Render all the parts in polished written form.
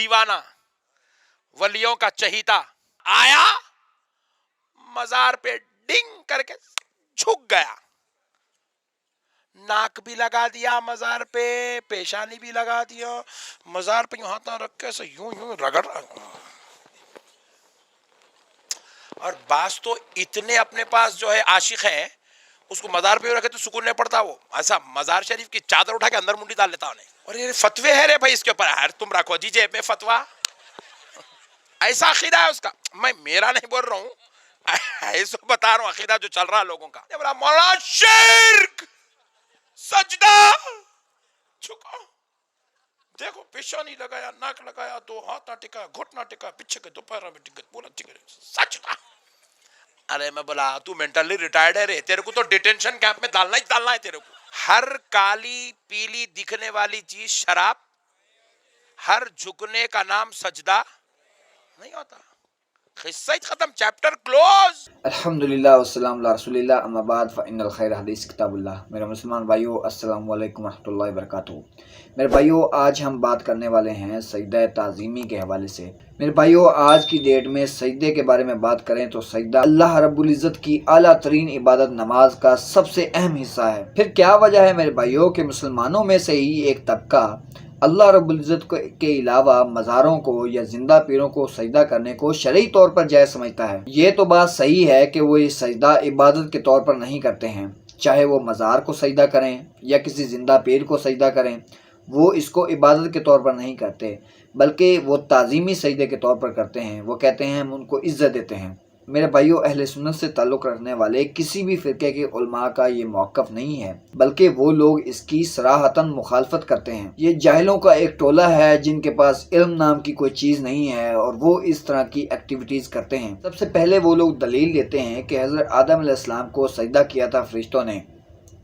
دیوانہ ولیوں کا چہیتا آیا مزار پہ ڈنگ کر کے جھک گیا، ناک بھی لگا دیا مزار پہ، پیشانی بھی لگا دیا مزار پہ، یوں ہاتھ رکھ کے سے یوں رگڑ رہا۔ اور بعض تو اتنے اپنے پاس جو ہے عاشق ہیں، اس کو مزار پہ رکھے تو سکون نہیں پڑتا، وہ ایسا مزار شریف کی چادر اٹھا کے اندر منڈی ڈال لیتا انہیں، اور یہ فتوے ہے رے بھائی اس کے اوپر، یار تم رکھو جی جیب میں فتوا، ایسا عقیدہ ہے اس کا، میں میرا نہیں بول رہا ہوں، ایسا بتا رہا ہوں عقیدہ جو چل رہا ہے لوگوں کا۔ بولا مولا شرک، سجدہ، جھکا، دیکھو پیشانی لگایا، ناک لگایا، دو ہاتھ نہ ٹکا، گھٹنا ٹکا، پیچھے کے دوپہر میں ٹکا، پورا ٹکا، سجدہ۔ ارے میں بولا تو مینٹلی ریٹائرڈ ہے رے، تیرے کو تو ڈیٹینشن کیمپ میں ڈالنا ہی ڈالنا ہے تیرے کو۔ ہر کالی پیلی دکھنے والی چیز شراب، ہر جھکنے کا نام سجدہ نہیں ہوتا۔ قصہ ختم، چیپٹر کلوز۔ الحمدللہ والسلام علی رسول اللہ، اما بعد فإن الخیر حدیث کتاب اللہ۔ میرے مسلمان بھائیو السلام علیکم ورحمۃ اللہ وبرکاتہ۔ میرے بھائیو آج ہم بات کرنے والے ہیں سجدہ تعظیمی کے حوالے سے۔ میرے بھائیو آج کی ڈیٹ میں سجدے کے بارے میں بات کریں تو سجدہ اللہ رب العزت کی اعلیٰ ترین عبادت نماز کا سب سے اہم حصہ ہے۔ پھر کیا وجہ ہے میرے بھائیو کہ مسلمانوں میں سے ہی ایک طبقہ اللہ رب العزت کے علاوہ مزاروں کو یا زندہ پیروں کو سجدہ کرنے کو شرعی طور پر جائز سمجھتا ہے؟ یہ تو بات صحیح ہے کہ وہ یہ سجدہ عبادت کے طور پر نہیں کرتے ہیں، چاہے وہ مزار کو سجدہ کریں یا کسی زندہ پیر کو سجدہ کریں، وہ اس کو عبادت کے طور پر نہیں کرتے بلکہ وہ تعظیمی سجدے کے طور پر کرتے ہیں۔ وہ کہتے ہیں ہم ان کو عزت دیتے ہیں۔ میرے بھائیو اہل سنت سے تعلق رکھنے والے کسی بھی فرقے کے علماء کا یہ موقف نہیں ہے، بلکہ وہ لوگ اس کی صراحتاً مخالفت کرتے ہیں۔ یہ جاہلوں کا ایک ٹولہ ہے جن کے پاس علم نام کی کوئی چیز نہیں ہے اور وہ اس طرح کی ایکٹیویٹیز کرتے ہیں۔ سب سے پہلے وہ لوگ دلیل دیتے ہیں کہ حضرت آدم علیہ السلام کو سجدہ کیا تھا فرشتوں نے،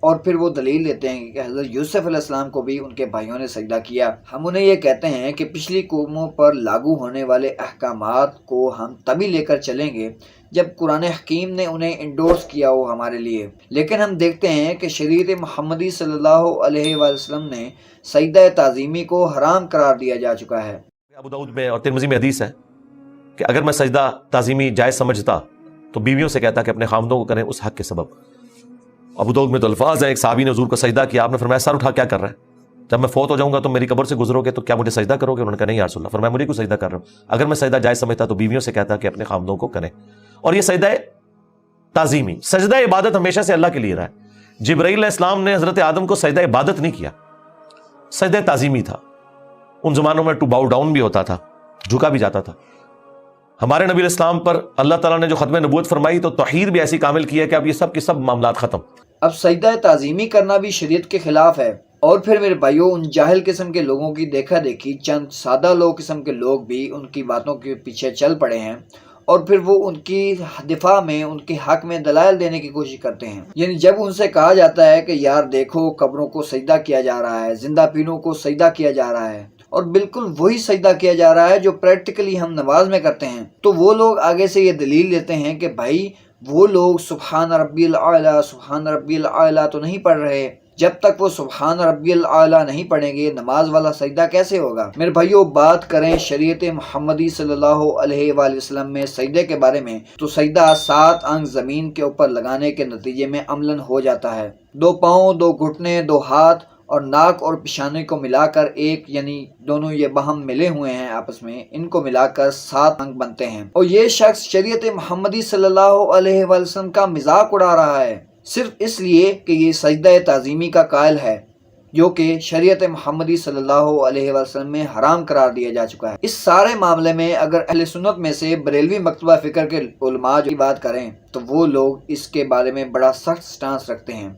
اور پھر وہ دلیل دیتے ہیں کہ حضرت یوسف علیہ السلام کو بھی ان کے بھائیوں نے سجدہ کیا۔ ہم انہیں یہ کہتے ہیں کہ پچھلی قوموں پر لاگو ہونے والے احکامات کو ہم تبھی لے کر چلیں گے جب قرآن حکیم نے انہیں انڈورس کیا ہو ہمارے لیے، لیکن ہم دیکھتے ہیں کہ شریعت محمدی صلی اللہ علیہ وآلہ وسلم نے سجدہ تعظیمی کو حرام قرار دیا جا چکا ہے۔ ابو داؤد میں اور ترمذی میں حدیث ہے کہ اگر میں سجدہ تعظیمی جائز سمجھتا تو بیویوں سے کہتا کہ اپنے خاوندوں کو کریں اس حق کے سبب۔ ابو داؤد میں تو الفاظ ہیں، ایک صحابی نے حضور کو سجدہ کیا، آپ نے فرمایا سر اٹھا کیا کر رہا ہے؟ جب میں فوت ہو جاؤں گا تو میری قبر سے گزرو گے تو کیا مجھے سجدہ کرو گے؟ انہوں نے کہا نہیں یا رسول اللہ۔ فرمایا مجھے کیوں سجدہ کر رہے ہو؟ اگر میں سجدہ جائز سمجھتا تو بیویوں سے کہتا کہ اپنے خاوندوں کو کریں۔ اور یہ سجدہ تعظیمی، سجدہ عبادت ہمیشہ سے اللہ کے لیے رہا ہے۔ جبرائیل علیہ السلام نے حضرت آدم کو سجدہ عبادت نہیں کیا، سجدہ تعظیمی تھا۔ ان زمانوں میں ٹو باؤ ڈاؤن بھی ہوتا تھا، جھکا بھی جاتا تھا۔ ہمارے نبی علیہ السلام پر اللہ تعالیٰ نے جو ختم نبوت فرمائی تو توحید بھی ایسی کامل کی ہے کہ اب یہ سب کے سب معاملات ختم۔ اب سجدہ تعظیمی کرنا بھی شریعت کے خلاف ہے، اور پھر میرے بھائیوں ان جاہل قسم کے لوگوں کی دیکھا دیکھی چند سادہ لوگ قسم کے لوگ بھی ان کی باتوں کے پیچھے چل پڑے ہیں، اور پھر وہ ان کی دفاع میں ان کے حق میں دلائل دینے کی کوشش کرتے ہیں۔ یعنی جب ان سے کہا جاتا ہے کہ یار دیکھو قبروں کو سجدہ کیا جا رہا ہے، زندہ پیروں کو سجدہ کیا جا رہا ہے، اور بالکل وہی سجدہ کیا جا رہا ہے جو پریکٹیکلی ہم نماز میں کرتے ہیں، تو وہ لوگ آگے سے یہ دلیل دیتے ہیں کہ بھائی وہ لوگ سبحان ربی الاعلیٰ سبحان ربی الاعلیٰ تو نہیں پڑھ رہے، جب تک وہ سبحان ربی الاعلیٰ نہیں پڑھیں گے نماز والا سجدہ کیسے ہوگا؟ میرے بھائیو بات کریں شریعت محمدی صلی اللہ علیہ وآلہ وسلم میں سجدے کے بارے میں تو سجدہ 7 انگ زمین کے اوپر لگانے کے نتیجے میں عملاً ہو جاتا ہے۔ 2 پاؤں، 2 گھٹنے، 2 ہاتھ اور ناک اور پیشانی کو ملا کر ایک، یعنی دونوں یہ باہم ملے ہوئے ہیں آپس میں، ان کو ملا کر 7 انگ بنتے ہیں، اور یہ شخص شریعت محمدی صلی اللہ علیہ وآلہ وسلم کا مذاق اڑا رہا ہے صرف اس لیے کہ یہ سجدہ تعظیمی کا قائل ہے، جو کہ شریعت محمدی صلی اللہ علیہ وسلم میں حرام قرار دیا جا چکا ہے۔ اس سارے معاملے میں اگر اہل سنت میں سے بریلوی مکتبہ فکر کے علماء جو بات کریں تو وہ لوگ اس کے بارے میں بڑا سخت سٹانس رکھتے ہیں،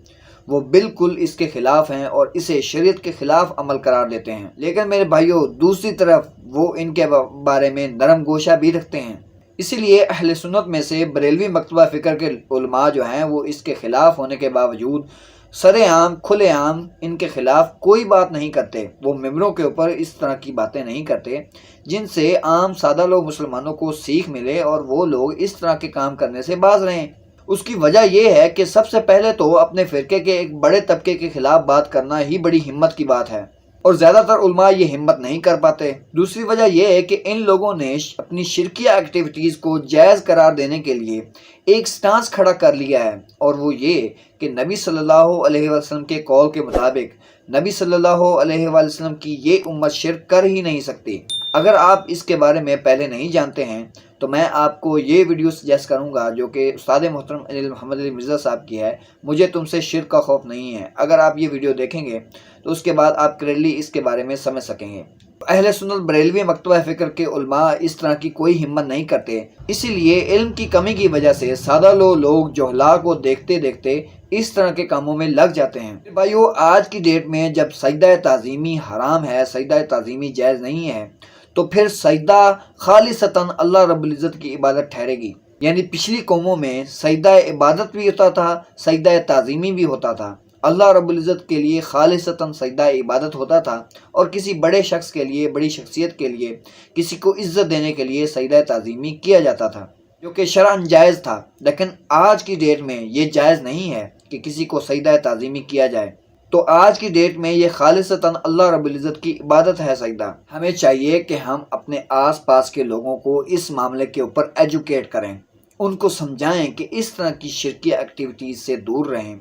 وہ بالکل اس کے خلاف ہیں اور اسے شریعت کے خلاف عمل قرار دیتے ہیں۔ لیکن میرے بھائیوں دوسری طرف وہ ان کے بارے میں نرم گوشہ بھی رکھتے ہیں، اسی لیے اہل سنت میں سے بریلوی مکتبہ فکر کے علماء جو ہیں وہ اس کے خلاف ہونے کے باوجود سرے عام کھلے عام ان کے خلاف کوئی بات نہیں کرتے۔ وہ ممبروں کے اوپر اس طرح کی باتیں نہیں کرتے جن سے عام سادہ لوگ مسلمانوں کو سیکھ ملے اور وہ لوگ اس طرح کے کام کرنے سے باز رہیں۔ اس کی وجہ یہ ہے کہ سب سے پہلے تو اپنے فرقے کے ایک بڑے طبقے کے خلاف بات کرنا ہی بڑی ہمت کی بات ہے، اور زیادہ تر علماء یہ ہمت نہیں کر پاتے۔ دوسری وجہ یہ ہے کہ ان لوگوں نے اپنی شرکیہ ایکٹیویٹیز کو جائز قرار دینے کے لیے ایک سٹانس کھڑا کر لیا ہے، اور وہ یہ کہ نبی صلی اللہ علیہ وسلم کے قول کے مطابق نبی صلی اللہ علیہ وسلم کی یہ امت شرک کر ہی نہیں سکتی۔ اگر آپ اس کے بارے میں پہلے نہیں جانتے ہیں تو میں آپ کو یہ ویڈیو سجیسٹ کروں گا جو کہ استاد محترم محمد علی مرزا صاحب کی ہے، مجھے تم سے شرک کا خوف نہیں ہے۔ اگر آپ یہ ویڈیو دیکھیں گے تو اس کے بعد آپ کلیئرلی اس کے بارے میں سمجھ سکیں گے۔ اہل سنت بریلوی مکتبہ فکر کے علماء اس طرح کی کوئی ہمت نہیں کرتے، اسی لیے علم کی کمی کی وجہ سے سادہ لوگ جہلا کو دیکھتے دیکھتے اس طرح کے کاموں میں لگ جاتے ہیں۔ بھائیو، آج کی ڈیٹ میں جب سجدہ تعظیمی حرام ہے، سجدہ تعظیمی جائز نہیں ہے، تو پھر سجدہ خالصتاً اللہ رب العزت کی عبادت ٹھہرے گی۔ یعنی پچھلی قوموں میں سجدہ عبادت بھی ہوتا تھا، سجدہ تعظیمی بھی ہوتا تھا۔ اللہ رب العزت کے لیے خالصتاً سجدہ عبادت ہوتا تھا، اور کسی بڑے شخص کے لیے، بڑی شخصیت کے لیے، کسی کو عزت دینے کے لیے سجدہ تعظیمی کیا جاتا تھا، جو کہ شرعاً جائز تھا۔ لیکن آج کی ڈیٹ میں یہ جائز نہیں ہے کہ کسی کو سجدہ تعظیمی کیا جائے۔ تو آج کی ڈیٹ میں یہ خالصتاً اللہ رب العزت کی عبادت ہے سجدہ۔ ہمیں چاہیے کہ ہم اپنے آس پاس کے لوگوں کو اس معاملے کے اوپر ایجوکیٹ کریں، ان کو سمجھائیں کہ اس طرح کی شرکیہ ایکٹیویٹیز سے دور رہیں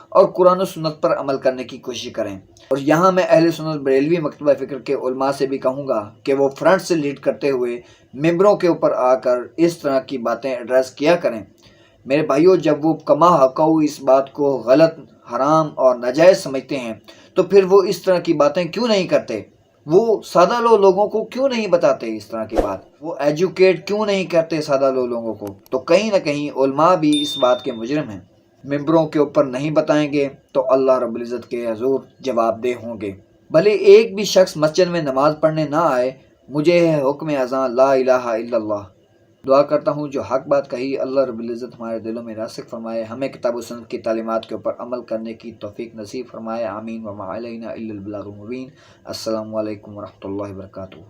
اور قرآن و سنت پر عمل کرنے کی کوشش کریں۔ اور یہاں میں اہل سنت بریلوی مکتبہ فکر کے علماء سے بھی کہوں گا کہ وہ فرنٹ سے لیڈ کرتے ہوئے ممبروں کے اوپر آ کر اس طرح کی باتیں ایڈریس کیا کریں۔ میرے بھائیوں، جب وہ کما حقو اس بات کو غلط، حرام اور ناجائز سمجھتے ہیں تو پھر وہ اس طرح کی باتیں کیوں نہیں کرتے؟ وہ سادہ لوگوں کو کیوں نہیں بتاتے اس طرح کی بات؟ وہ ایجوکیٹ کیوں نہیں کرتے سادہ لوگوں کو؟ تو کہیں نہ کہیں علماء بھی اس بات کے مجرم ہیں۔ ممبروں کے اوپر نہیں بتائیں گے تو اللہ رب العزت کے حضور جواب دہ ہوں گے۔ بھلے ایک بھی شخص مسجد میں نماز پڑھنے نہ آئے، مجھے ہے حکم اذاں لا الہ الا اللہ۔ دعا کرتا ہوں جو حق بات کہی اللہ رب العزت ہمارے دلوں میں راسخ فرمائے، ہمیں کتاب و سنت کی تعلیمات کے اوپر عمل کرنے کی توفیق نصیب فرمائے، آمین۔ وما علینا الا البلاغ المبین۔ السلام علیکم ورحمۃ اللہ وبرکاتہ۔